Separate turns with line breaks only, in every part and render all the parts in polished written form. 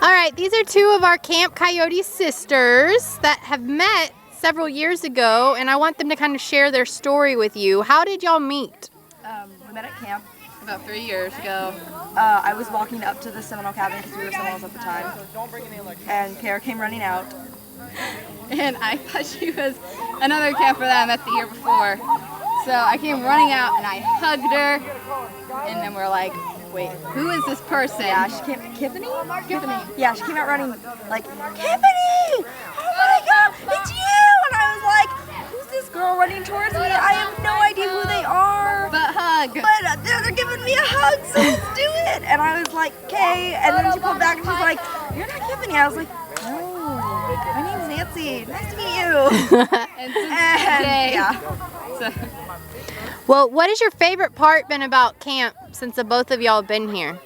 All right, these are two of our Camp Coyote sisters that have met several years ago, and I want them to kind of share their story with you. How did y'all meet?
We met at camp about 3 years ago. I was walking up to the Seminole cabin because we were Seminoles at the time, and Cara came running out. And I thought she was another camper that I met the year before. So I came running out and I hugged her, and then we're like, wait, who is this person? Yeah, she came, Tiffany? Yeah, she came out running like, Tiffany! Oh my God, it's you! And I was like, who's this girl running towards me? I have no idea who they are. But hug. But they're giving me a hug, so let's do it. And I was like, okay. And then she pulled back and she's like, you're not Tiffany. I was like, no, my name's Nancy. Nice to meet you. and yeah. So.
Well, what has your favorite part been about camp since the both of y'all have been here?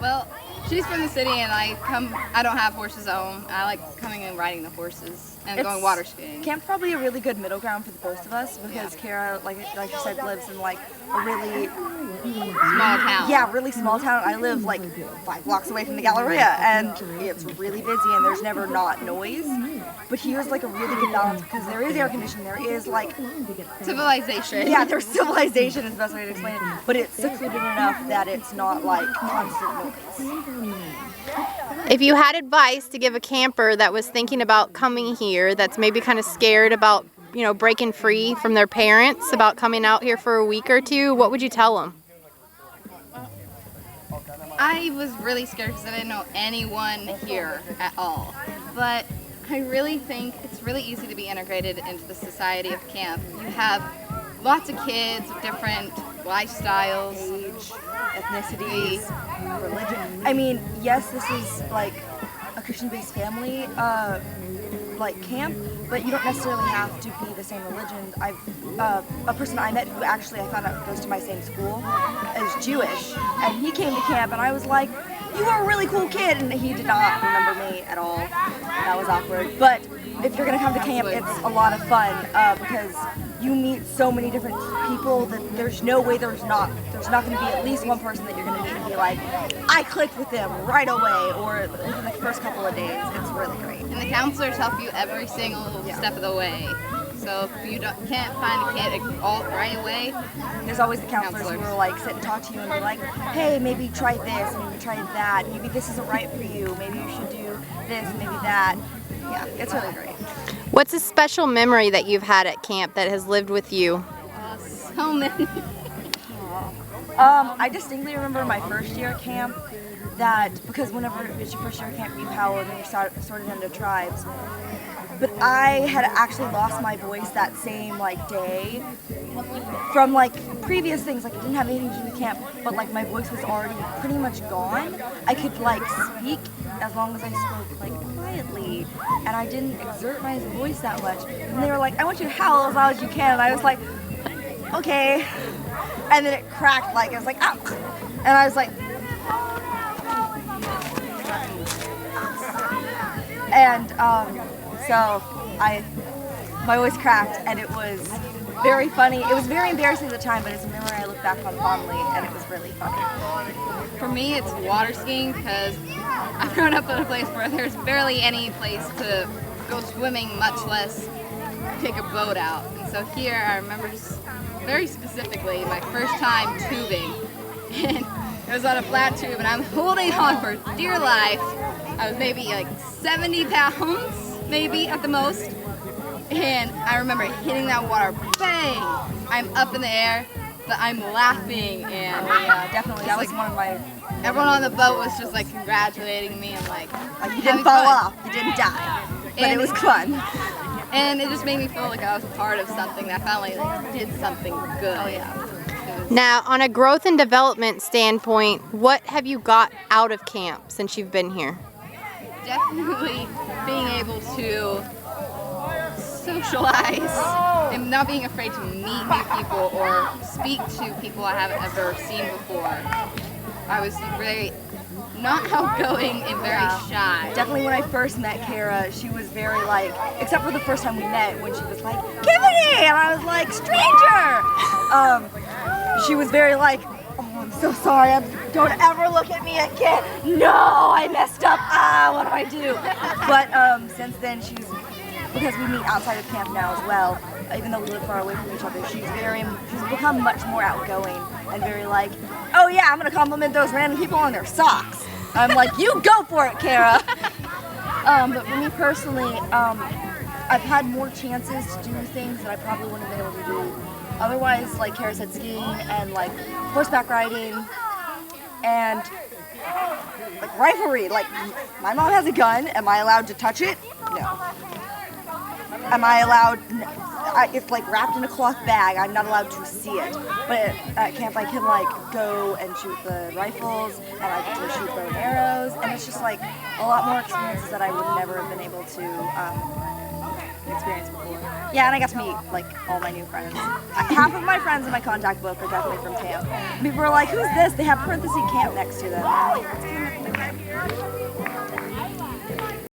Well, she's from the city and I don't have horses at home. I like coming and riding the horses and going water skiing. Camp's probably a really good middle ground for the both of us because Cara, like you said, lives in like a really small town. Yeah, really small town. I live like 5 blocks away from the Galleria and it's really busy and there's never not noise. But here's like a really good balance because there is air conditioning, there is like civilization. Yeah, there's civilization is the best way to explain it. But it's secluded enough that it's not like constant noise.
If you had advice to give a camper that was thinking about coming here, that's maybe kind of scared about, you know, breaking free from their parents, about coming out here for a week or two, what would you tell them?
I was really scared because I didn't know anyone here at all. But I really think it's really easy to be integrated into the society of camp. You have lots of kids with different lifestyles, age, ethnicity, religion. I mean, yes, this is like a Christian-based family, like camp, but you don't necessarily have to be the same religion. A person I met who actually I found out goes to my same school is Jewish, and he came to camp, and I was like, you are a really cool kid, and he did not remember me at all. That was awkward. But if you're gonna come to camp, it's a lot of fun because you meet so many different people that there's no way there's not gonna be at least one person that you're gonna meet and be like, I clicked with them right away, or within the first couple of days. It's really great. And the counselors help you every single step of the way. So if you can't find a kid all right away, there's always the counselors who will like sit and talk to you and be like, hey, maybe try this, maybe try that, maybe this isn't right for you, maybe you should do this, maybe that. Yeah, it's really great.
What's a special memory that you've had at camp that has lived with you?
So many. I distinctly remember my first year at camp that, because whenever it's your first year at camp, you power and you're sorted into tribes. But I had actually lost my voice that same like day from like previous things. Like it didn't have anything to do with camp, but like my voice was already pretty much gone. I could like speak as long as I spoke like quietly, and I didn't exert my voice that much. And they were like, I want you to howl as loud as you can, and I was like, okay. And then it cracked, like it was like, ah, and I was like, and so my voice cracked, and it was very funny. It was very embarrassing at the time, but it's a memory I look back on fondly, and it was really funny. For me, it's water skiing because I've grown up in a place where there's barely any place to go swimming, much less take a boat out. And so here, I remember just very specifically my first time tubing, and it was on a flat tube, and I'm holding on for dear life. I was maybe like 70 pounds, maybe at the most. And I remember hitting that water, bang! I'm up in the air, but I'm laughing, and yeah, definitely that was one of my. Everyone on the boat was just like congratulating me and like you didn't fall off, you didn't die, but it was fun. And it just made me feel like I was part of something that finally like did something good. Oh yeah.
Now, on a growth and development standpoint, what have you got out of camp since you've been here?
Definitely being able to socialize and not being afraid to meet new people or speak to people I haven't ever seen before. I was very not outgoing and very shy. Definitely when I first met Cara, she was very like, except for the first time we met when she was like, Tiffany! And I was like, stranger! She was very like, oh, I'm
so sorry. Don't ever look at me again. No, I messed up. What do I do? But since then, because we meet outside of camp now as well, even though we live far away from each other, she's become much more outgoing and very like, oh yeah, I'm gonna compliment those random people on their socks. I'm like, you go for it, Cara. But for me personally, I've had more chances to do things that I probably wouldn't have been able to do. Otherwise, like Cara said, skiing and like horseback riding and like riflery. Like, my mom has a gun. Am I allowed to touch it? No. Am I allowed? It's like wrapped in a cloth bag. I'm not allowed to see it. But at camp, I can like go and shoot the rifles, and I get to shoot bow and arrows, and it's just like a lot more experiences that I would never have been able to experience before. Yeah, and I got to meet like all my new friends. Half of my friends in my contact book are definitely from camp. People are like, "Who's this?" They have parentheses camp next to them. I'm like, it's